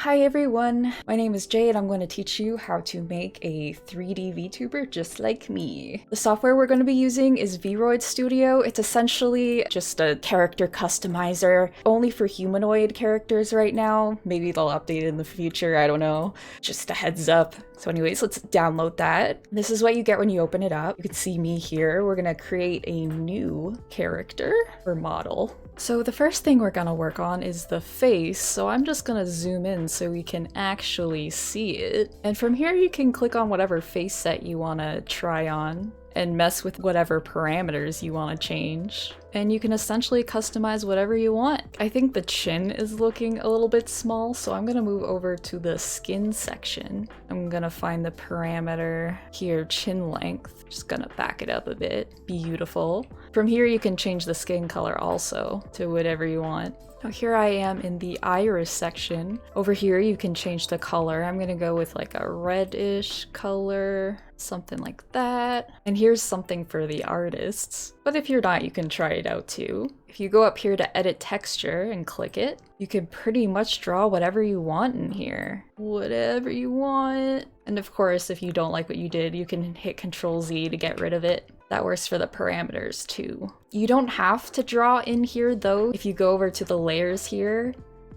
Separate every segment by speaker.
Speaker 1: Hi everyone, my name is Jay and I'm going to teach you how to make a 3D VTuber just like me. The software we're going to be using is VRoid Studio. It's essentially just a character customizer, only for humanoid characters right now. Maybe they'll update it in the future, I don't know. Just a heads up. So anyways, let's download that. This is what you get when you open it up. You can see me here. We're going to create a new character or model. So the first thing we're gonna work on is the face, so I'm just gonna zoom in so we can actually see it. And from here you can click on whatever face set you wanna try on and mess with whatever parameters you want to change. And you can essentially customize whatever you want. I think the chin is looking a little bit small, so I'm gonna move over to the skin section. I'm gonna find the parameter here, chin length. Just gonna back it up a bit. Beautiful. From here you can change the skin color also to whatever you want. Now here I am in the iris section. Over here you can change the color. I'm gonna go with like a reddish color, something like that. And here's something for the artists. But if you're not, you can try it out too. If you go up here to edit texture and click it, you can pretty much draw whatever you want in here. Whatever you want. And of course, if you don't like what you did, you can hit Ctrl Z to get rid of it. That works for the parameters too. You don't have to draw in here though. If you go over to the layers here,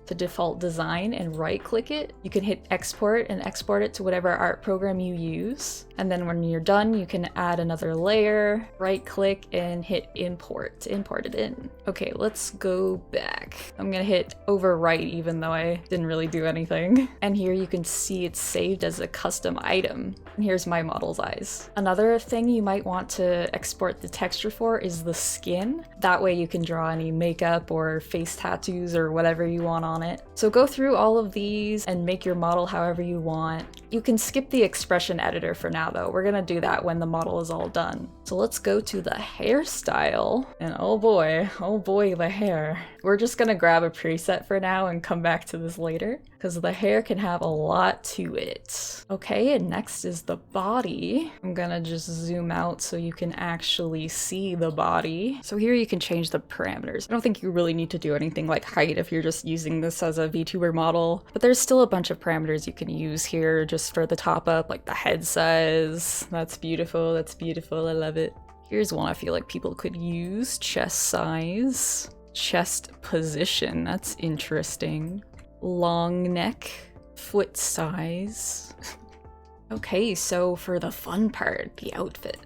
Speaker 1: to default design and right click it, you can hit export and export it to whatever art program you use. And then when you're done, you can add another layer, right click and hit import to import it in. Okay, let's go back. I'm gonna hit overwrite even though I didn't really do anything. And here you can see it's saved as a custom item. And here's my model's eyes. Another thing you might want to export the texture for is the skin. That way you can draw any makeup or face tattoos or whatever you want on it. So go through all of these and make your model however you want. You can skip the expression editor for now though. We're gonna do that when the model is all done. So let's go to the hairstyle. And oh boy, the hair. We're just gonna grab a preset for now and come back to this later because the hair can have a lot to it. Okay, and next is the body. I'm gonna just zoom out so you can actually see the body. So here you can change the parameters. I don't think you really need to do anything like height if you're just using this as a VTuber model, but there's still a bunch of parameters you can use here just for the top up, like the head size. That's beautiful, I love it. Here's one I feel like people could use, chest size, chest position, that's interesting. Long neck, foot size. Okay, so for the fun part, the outfit.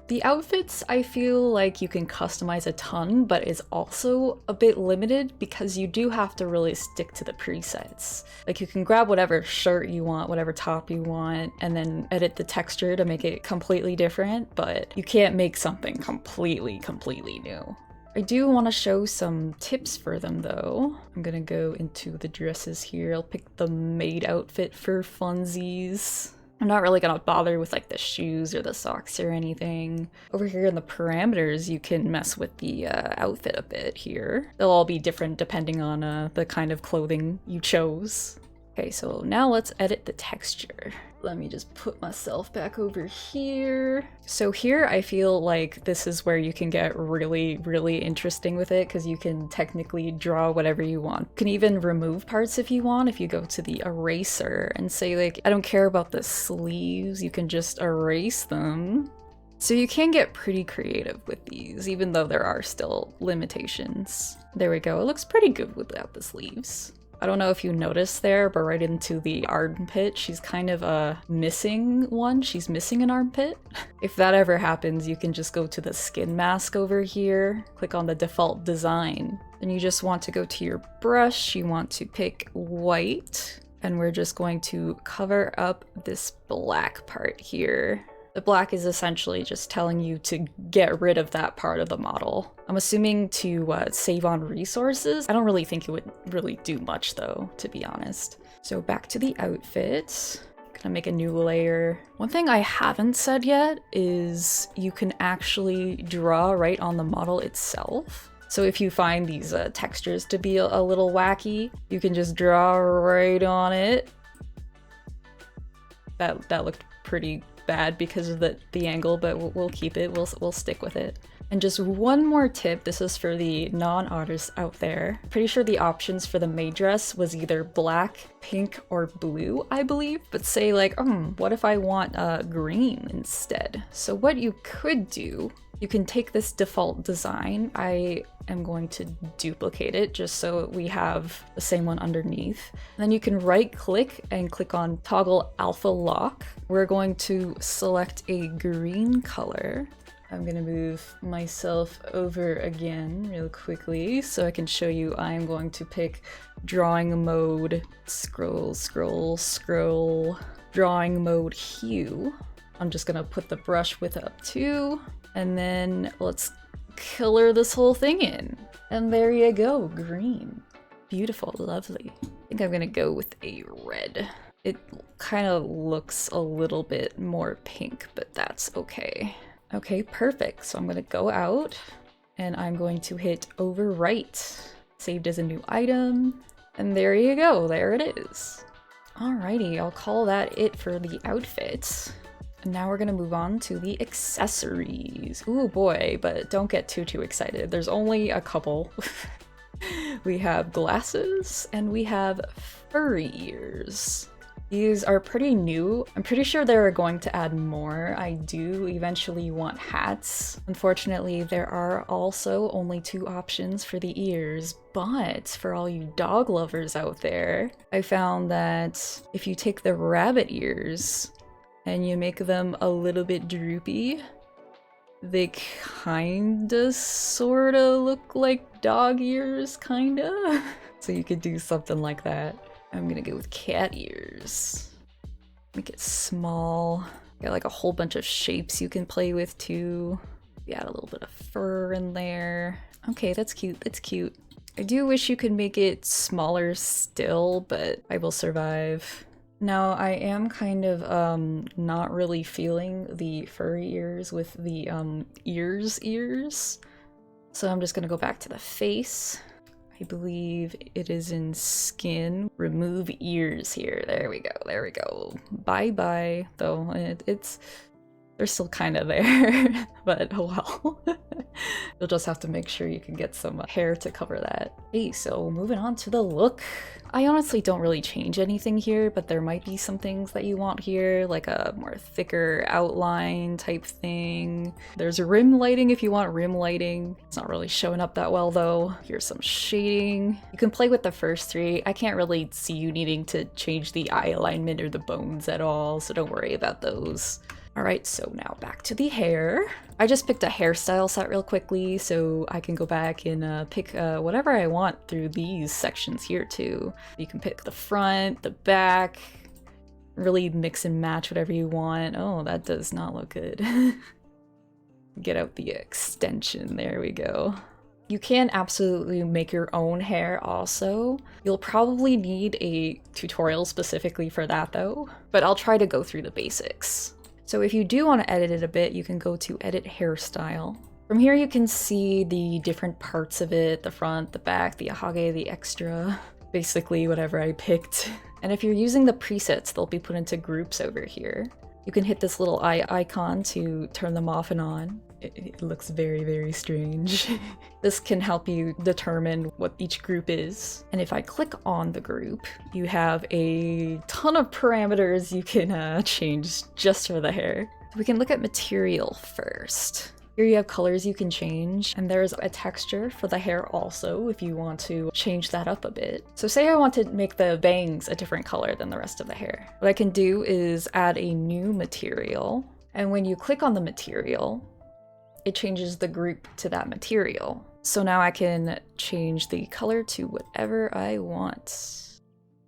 Speaker 1: The outfits, I feel like you can customize a ton, but it's also a bit limited because you do have to really stick to the presets. Like you can grab whatever shirt you want, whatever top you want, and then edit the texture to make it completely different, but you can't make something completely new. I do want to show some tips for them though. I'm gonna go into the dresses here. I'll pick the maid outfit for funsies. I'm not really gonna bother with like the shoes or the socks or anything. Over here in the parameters, you can mess with the outfit a bit here. They'll all be different depending on the kind of clothing you chose. Okay, so now let's edit the texture. Let me just put myself back over here. So here I feel like this is where you can get really interesting with it because you can technically draw whatever you want. You can even remove parts if you want. If you go to the eraser and say like, I don't care about the sleeves, you can just erase them. So you can get pretty creative with these, even though there are still limitations. There we go, it looks pretty good without the sleeves. I don't know if you noticed there, but right into the armpit, she's kind of missing one. She's missing an armpit. If that ever happens, you can just go to the skin mask over here, click on the default design. Then you just want to go to your brush. You want to pick white, and we're just going to cover up this black part here. The black is essentially just telling you to get rid of that part of the model. I'm assuming to save on resources. I don't really think it would really do much though, to be honest. So back to the outfit. Gonna make a new layer. One thing I haven't said yet is you can actually draw right on the model itself. So if you find these textures to be a little wacky, you can just draw right on it. That looked pretty bad because of the angle, but we'll keep it. We'll stick with it. And just one more tip, this is for the non-artists out there. Pretty sure the options for the maid dress was either black, pink, or blue, I believe. But say like, what if I want green instead? So what you could do, you can take this default design. I am going to duplicate it just so we have the same one underneath. Then you can right click and click on toggle alpha lock. We're going to select a green color. I'm gonna move myself over again real quickly so I can show you. I'm going to pick drawing mode, scroll, scroll, scroll, drawing mode hue. I'm just gonna put the brush width up too, and then let's color this whole thing in. And there you go, green. Beautiful, lovely. I think I'm gonna go with a red. It kind of looks a little bit more pink, but that's okay. Okay, perfect. So I'm gonna go out and I'm going to hit overwrite. Saved as a new item. And there you go, there it is. Alrighty, I'll call that it for the outfit. And now we're gonna move on to the accessories. Ooh boy, but don't get too excited. There's only a couple. We have glasses and we have furry ears. These are pretty new. I'm pretty sure they're going to add more. I do eventually want hats. Unfortunately, there are also only 2 options for the ears, but for all you dog lovers out there, I found that if you take the rabbit ears and you make them a little bit droopy, they kinda sorta look like dog ears, kinda. So you could do something like that. I'm gonna go with cat ears. Make it small. Got like a whole bunch of shapes you can play with too. You add a little bit of fur in there. Okay, that's cute, that's cute. I do wish you could make it smaller still, but I will survive. Now, I am kind of not really feeling the furry ears with the ears. So I'm just gonna go back to the face. I believe it is in skin. Remove ears here. There we go, there we go. Bye-bye, though they're still kind of there, but oh well. You'll just have to make sure you can get some hair to cover that. Hey, so moving on to the look. I honestly don't really change anything here, but there might be some things that you want here, like a more thicker outline type thing. There's rim lighting if you want rim lighting. It's not really showing up that well though. Here's some shading. You can play with the first 3. I can't really see you needing to change the eye alignment or the bones at all, so don't worry about those. Alright, so now back to the hair. I just picked a hairstyle set real quickly so I can go back and pick whatever I want through these sections here too. You can pick the front, the back, really mix and match whatever you want. Oh, that does not look good. Get out the extension, there we go. You can absolutely make your own hair also. You'll probably need a tutorial specifically for that though, but I'll try to go through the basics. So if you do want to edit it a bit, you can go to Edit Hairstyle. From here you can see the different parts of it, the front, the back, the ahage, the extra, basically whatever I picked. And if you're using the presets, they'll be put into groups over here. You can hit this little eye icon to turn them off and on. It looks very strange. This can help you determine what each group is. And if I click on the group, you have a ton of parameters you can change just for the hair. We can look at material first. Here you have colors you can change, and there's a texture for the hair also if you want to change that up a bit. So say I want to make the bangs a different color than the rest of the hair. What I can do is add a new material, and when you click on the material, it changes the group to that material. So now I can change the color to whatever I want.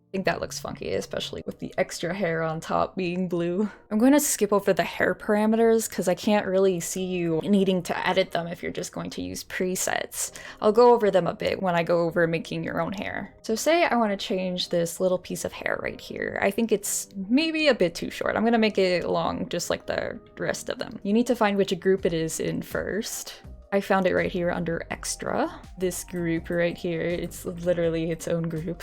Speaker 1: I think that looks funky, especially with the extra hair on top being blue. I'm going to skip over the hair parameters because I can't really see you needing to edit them if you're just going to use presets. I'll go over them a bit when I go over making your own hair. So say I want to change this little piece of hair right here. I think it's maybe a bit too short. I'm going to make it long just like the rest of them. You need to find which group it is in first. I found it right here under extra. This group right here, it's literally its own group.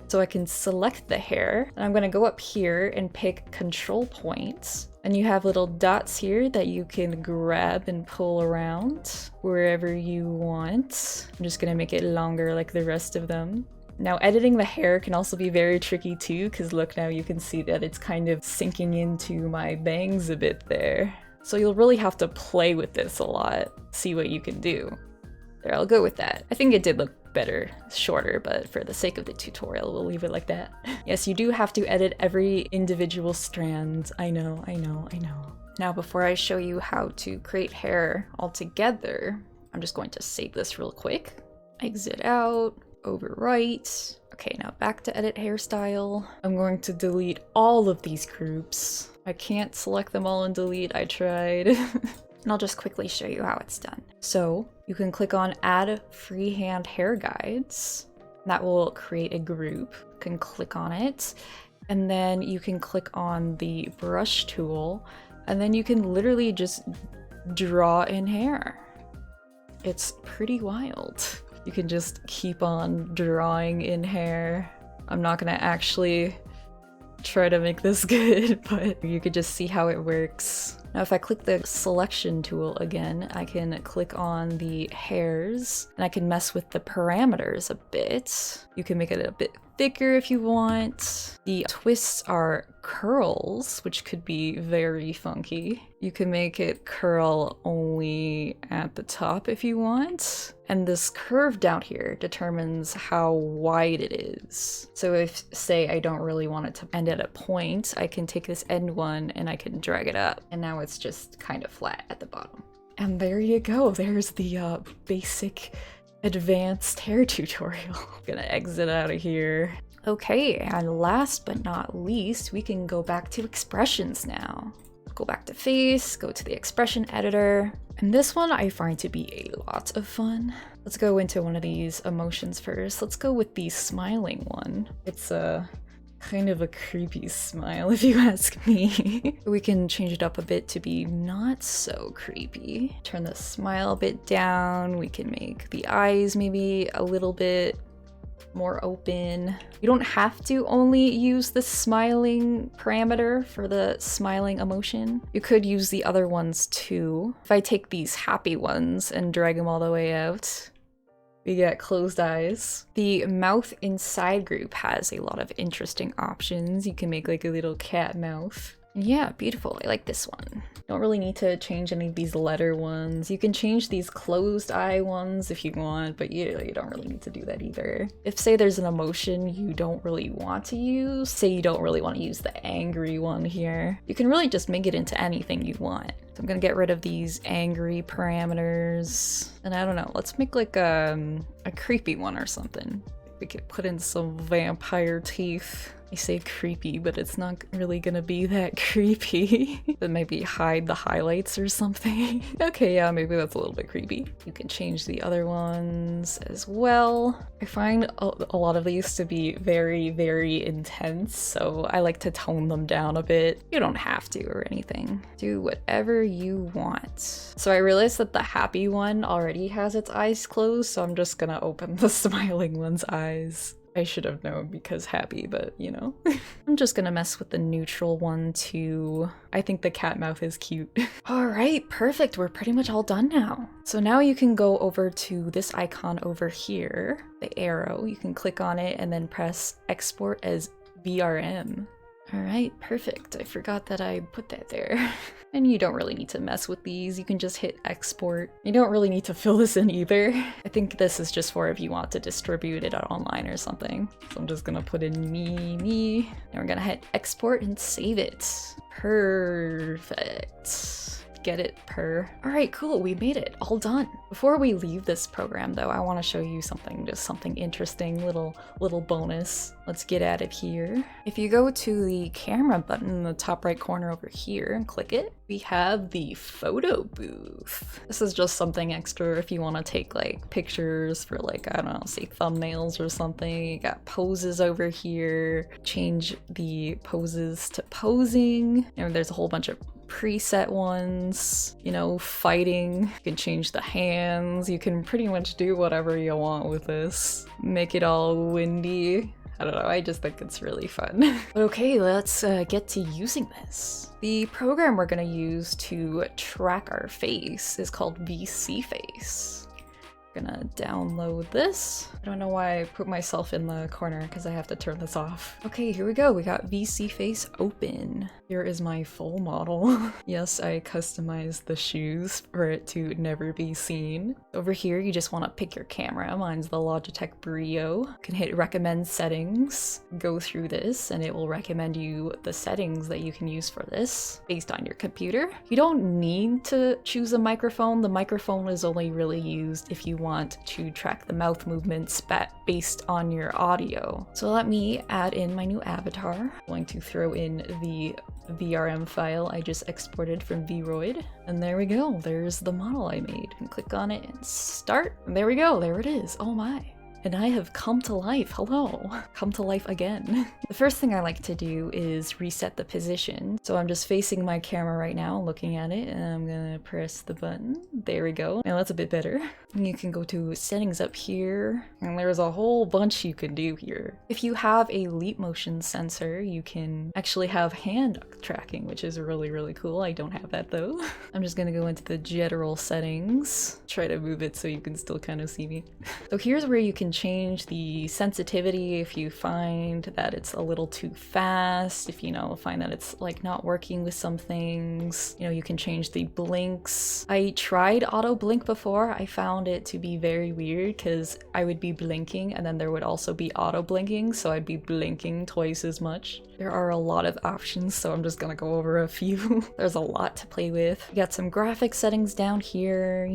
Speaker 1: So I can select the hair, and I'm gonna go up here and pick control points, And you have little dots here that you can grab and pull around wherever you want. I'm just gonna make it longer like the rest of them. Now editing the hair can also be very tricky too, because look, now you can see that it's kind of sinking into my bangs a bit there. So you'll really have to play with this a lot, see what you can do. There, I'll go with that. I think it did look better, shorter, but for the sake of the tutorial, we'll leave it like that. Yes, you do have to edit every individual strand. I know. Now, before I show you how to create hair altogether, I'm just going to save this real quick. Exit out, overwrite. Okay, now back to edit hairstyle. I'm going to delete all of these groups. I can't select them all and delete, I tried. And I'll just quickly show you how it's done. So you can click on add freehand hair guides. That will create a group. You can click on it, and then you can click on the brush tool, and then you can literally just draw in hair. It's pretty wild. You can just keep on drawing in hair. I'm not gonna actually try to make this good, but you could just see how it works. Now if I click the selection tool again, I can click on the hairs and I can mess with the parameters a bit. You can make it a bit thicker if you want. The twists are curls, which could be very funky. You can make it curl only at the top if you want. And this curve down here determines how wide it is. So if, say, I don't really want it to end at a point, I can take this end one and I can drag it up. And now it's just kind of flat at the bottom. And there you go. There's the basic advanced hair tutorial. Gonna exit out of here. Okay, and last but not least, we can go back to expressions now. Go back to face, go to the expression editor. And this one I find to be a lot of fun. Let's go into one of these emotions first. Let's go with the smiling one. It's a kind of a creepy smile if you ask me. We can change it up a bit to be not so creepy. Turn the smile a bit down. We can make the eyes maybe a little bit more open. You don't have to only use the smiling parameter for the smiling emotion. You could use the other ones too. If I take these happy ones and drag them all the way out, we get closed eyes. The mouth inside group has a lot of interesting options. You can make like a little cat mouth. Yeah, beautiful. I like this one. Don't really need to change any of these letter ones. You can change these closed eye ones if you want, but you don't really need to do that either. If, say, there's an emotion you don't really want to use, say you don't really want to use the angry one here, you can really just make it into anything you want. So I'm gonna get rid of these angry parameters. And I don't know, let's make like a creepy one or something. We could put in some vampire teeth. I say creepy, but it's not really gonna be that creepy. But maybe hide the highlights or something. Okay, yeah, maybe that's a little bit creepy. You can change the other ones as well. I find a lot of these to be very, very intense, so I like to tone them down a bit. You don't have to or anything. Do whatever you want. So I realized that the happy one already has its eyes closed, so I'm just gonna open the smiling one's eyes. I should have known because happy, but you know. I'm just gonna mess with the neutral one too. I think the cat mouth is cute. All right, perfect. We're pretty much all done now. So now you can go over to this icon over here, the arrow. You can click on it and then press export as VRM. All right, perfect. I forgot that I put that there. And you don't really need to mess with these. You can just hit export. You don't really need to fill this in either. I think this is just for if you want to distribute it online or something. So I'm just gonna put in me. And we're gonna hit export and save it. Perfect. Get it, per. All right, cool, we made it, all done. Before we leave this program though, I wanna show you something, just something interesting, little bonus. Let's get at it here. If you go to the camera button in the top right corner over here and click it, we have the photo booth. This is just something extra if you wanna take like pictures for like, I don't know, say thumbnails or something. You got poses over here. Change the poses to posing. And there's a whole bunch of preset ones, you know, fighting. You can change the hands. You can pretty much do whatever you want with this. Make it all windy. I don't know, I just think it's really fun. But okay, let's get to using this. The program we're gonna use to track our face is called VSeeFace. Gonna download this. I don't know why I put myself in the corner because I have to turn this off. Okay, here we go. We got VSeeFace open. Here is my full model. Yes, I customized the shoes for it to never be seen. Over here, you just want to pick your camera. Mine's the Logitech Brio. You can hit recommend settings, go through this, and it will recommend you the settings that you can use for this based on your computer. You don't need to choose a microphone. The microphone is only really used if you want to track the mouth movements based on your audio. So let me add in my new avatar. I'm going to throw in the VRM file I just exported from Vroid. And there we go. There's the model I made. And click on it and start. And there we go. There it is. Oh my. And I have come to life. Hello. Come to life again. The first thing I like to do is reset the position. So I'm just facing my camera right now, looking at it, and I'm gonna press the button. There we go. Now that's a bit better. And you can go to settings up here, and there's a whole bunch you can do here. If you have a leap motion sensor, you can actually have hand tracking, which is really, really cool. I don't have that though. I'm just gonna go into the general settings, try to move it so you can still kind of see me. So here's where you can change the sensitivity if you find that it's a little too fast, if you find that it's like not working with some things. You can change the blinks. I tried auto blink before. I found it to be very weird because I would be blinking and then there would also be auto blinking, so I'd be blinking twice as much. There are a lot of options, so I'm just gonna go over a few. There's a lot to play with. You got some graphic settings down here,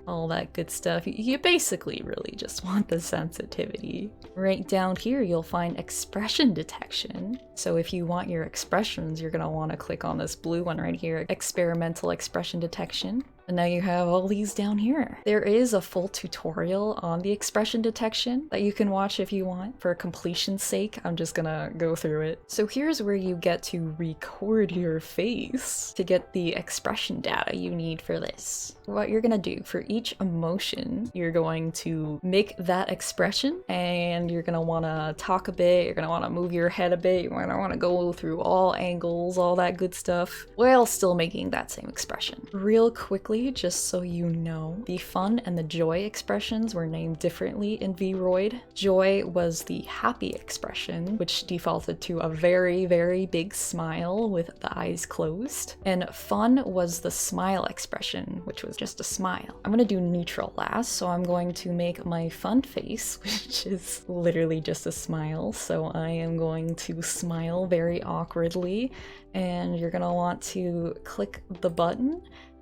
Speaker 1: all that good stuff. You basically really just want the sensitivity. Right down here, you'll find expression detection. So if you want your expressions, you're gonna want to click on this blue one right here, experimental expression detection. And now you have all these down here. There is a full tutorial on the expression detection that you can watch if you want. For completion's sake, I'm just gonna go through it. So here's where you get to record your face to get the expression data you need for this. What you're gonna do for each emotion, you're going to make that expression and you're gonna wanna talk a bit, you're gonna wanna move your head a bit, you're gonna wanna go through all angles, all that good stuff, while still making that same expression. Real quickly, just so you know, the fun and the joy expressions were named differently in Vroid. Joy was the happy expression, which defaulted to a very, very big smile with the eyes closed. And fun was the smile expression, which was just a smile. I'm gonna do neutral last, so I'm going to make my fun face, which is literally just a smile. So I am going to smile very awkwardly, and you're gonna want to click the button.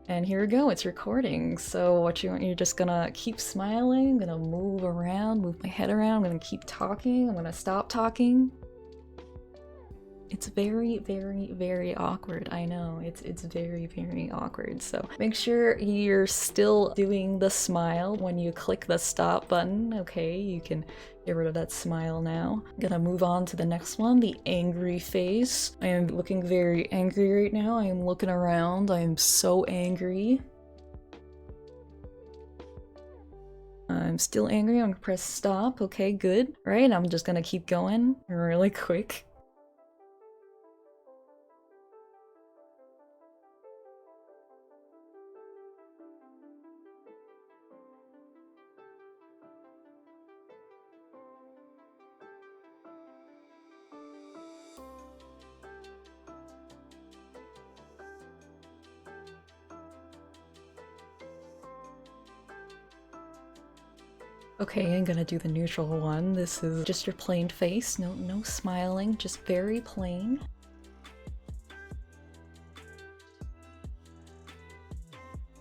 Speaker 1: And here we go, it's recording. So you're just gonna keep smiling, I'm gonna move around, move my head around, I'm gonna keep talking, I'm gonna stop talking. It's very, very, very awkward. I know, it's very, very awkward. So make sure you're still doing the smile when you click the stop button. Okay, you can get rid of that smile now. I'm gonna move on to the next one, the angry face. I am looking very angry right now. I am looking around. I am so angry. I'm still angry. I'm gonna press stop. Okay, good. Right, I'm just gonna keep going really quick. Okay, I'm gonna do the neutral one. This is just your plain face. No smiling, just very plain.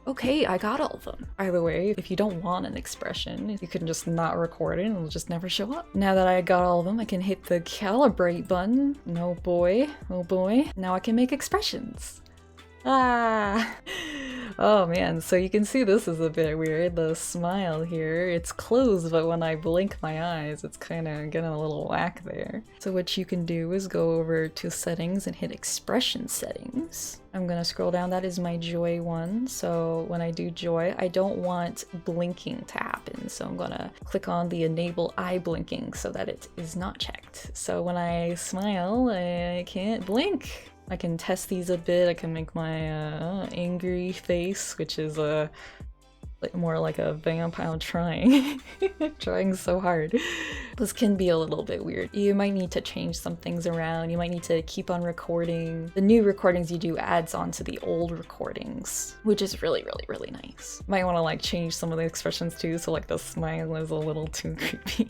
Speaker 1: Okay, I got all of them. By the way, if you don't want an expression, you can just not record it and it'll just never show up. Now that I got all of them, I can hit the calibrate button. Oh boy, oh boy. Now I can make expressions. Ah! Oh man, so you can see this is a bit weird, the smile here. It's closed, but when I blink my eyes, it's kind of getting a little whack there. So what you can do is go over to settings and hit expression settings. I'm gonna scroll down, that is my joy one. So when I do joy, I don't want blinking to happen. So I'm gonna click on the enable eye blinking so that it is not checked. So when I smile, I can't blink. I can test these a bit. I can make my angry face, which is more like a vampire trying. Trying so hard. This can be a little bit weird. You might need to change some things around. You might need to keep on recording. The new recordings you do adds on to the old recordings, which is really, really, really nice. Might want to like change some of the expressions too, so like the smile is a little too creepy.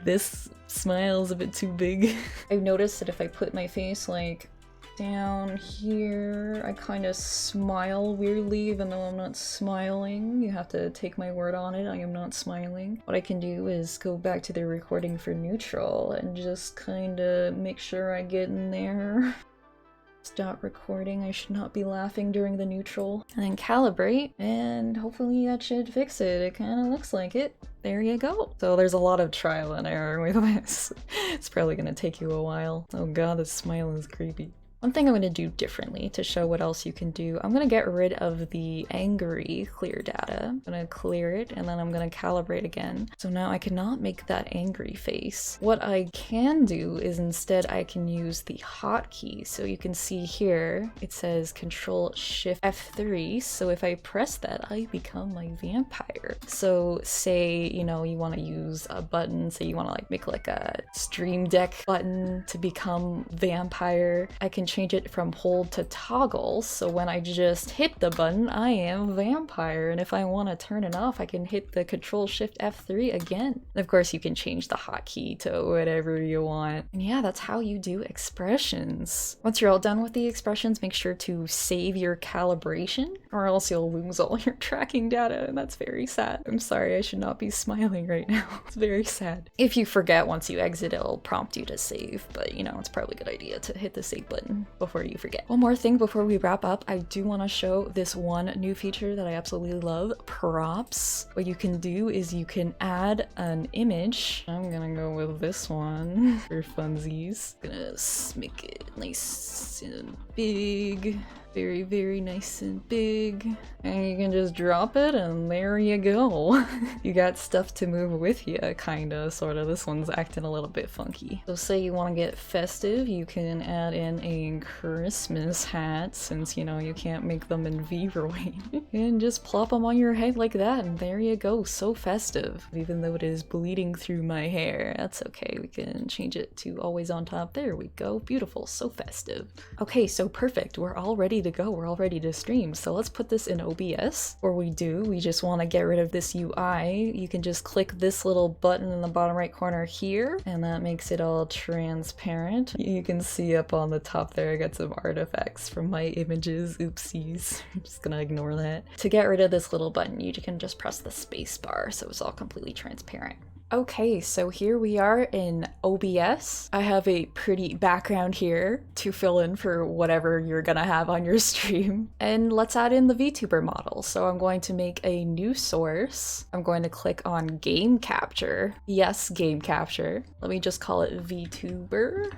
Speaker 1: This smile is a bit too big. I've noticed that if I put my face like down here, I kind of smile weirdly even though I'm not smiling. You have to take my word on it, I am not smiling. What I can do is go back to the recording for neutral and just kind of make sure I get in there. Stop recording, I should not be laughing during the neutral. And then calibrate, and hopefully that should fix it. It kind of looks like it. There you go. So there's a lot of trial and error with this. It's probably gonna take you a while. Oh god, this smile is creepy. One thing I'm going to do differently to show what else you can do, I'm going to get rid of the angry clear data. I'm going to clear it and then I'm going to calibrate again. So now I cannot make that angry face. What I can do is instead I can use the hotkey. So you can see here, it says Control Shift F3. So if I press that, I become my vampire. So say, you know, you want to use a button, say you want to like make like a Stream Deck button to become vampire. I can change it from hold to toggle, so when I just hit the button, I am vampire, and if I want to turn it off, I can hit the Control Shift F3 again. And of course, you can change the hotkey to whatever you want. And yeah, that's how you do expressions. Once you're all done with the expressions, make sure to save your calibration, or else you'll lose all your tracking data, and that's very sad. I'm sorry, I should not be smiling right now. It's very sad. If you forget once you exit, it'll prompt you to save, but you know, it's probably a good idea to hit the save button before you forget. One more thing before we wrap up, I do want to show this one new feature that I absolutely love, props. What you can do is you can add an image. I'm gonna go with this one for funsies. Gonna make it nice and big. Very, very nice and big. And you can just drop it and there you go. You got stuff to move with you, kinda, sorta. This one's acting a little bit funky. So say you want to get festive, you can add in a Christmas hat, since, you know, you can't make them in VROID. And just plop them on your head like that, and there you go. So festive. Even though it is bleeding through my hair, that's okay. We can change it to always on top. There we go. Beautiful. So festive. Okay, so perfect. We're all ready to go. We're all ready to stream. So let's put this in OBS. Or we just want to get rid of this UI. You can just click this little button in the bottom right corner here, and that makes it all transparent. You can see up on the top there, I got some artifacts from my images. Oopsies. I'm just gonna ignore that. To get rid of this little button, you can just press the space bar so it's all completely transparent. Okay, so here we are in OBS. I have a pretty background here to fill in for whatever you're gonna have on your stream. And let's add in the VTuber model. So I'm going to make a new source. I'm going to click on game capture. Yes, game capture. Let me just call it VTuber.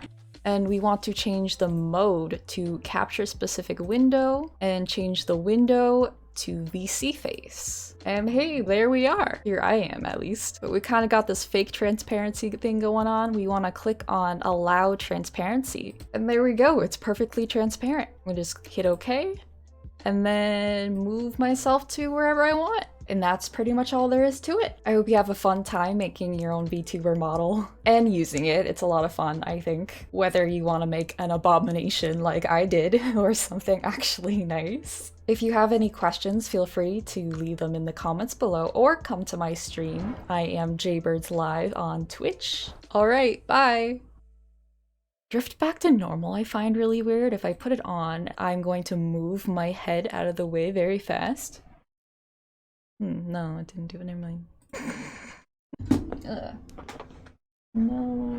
Speaker 1: And we want to change the mode to capture specific window and change the window to VSeeFace. And hey, there we are. Here I am, at least. But we kind of got this fake transparency thing going on. We want to click on allow transparency. And there we go. It's perfectly transparent. We just hit OK and then move myself to wherever I want. And that's pretty much all there is to it. I hope you have a fun time making your own VTuber model and using it. It's a lot of fun, I think. Whether you want to make an abomination like I did or something actually nice. If you have any questions, feel free to leave them in the comments below or come to my stream. I am Jaebirds live on Twitch. All right, bye. Drift back to normal I find really weird. If I put it on, I'm going to move my head out of the way very fast. No, it didn't do it. Never mind. No.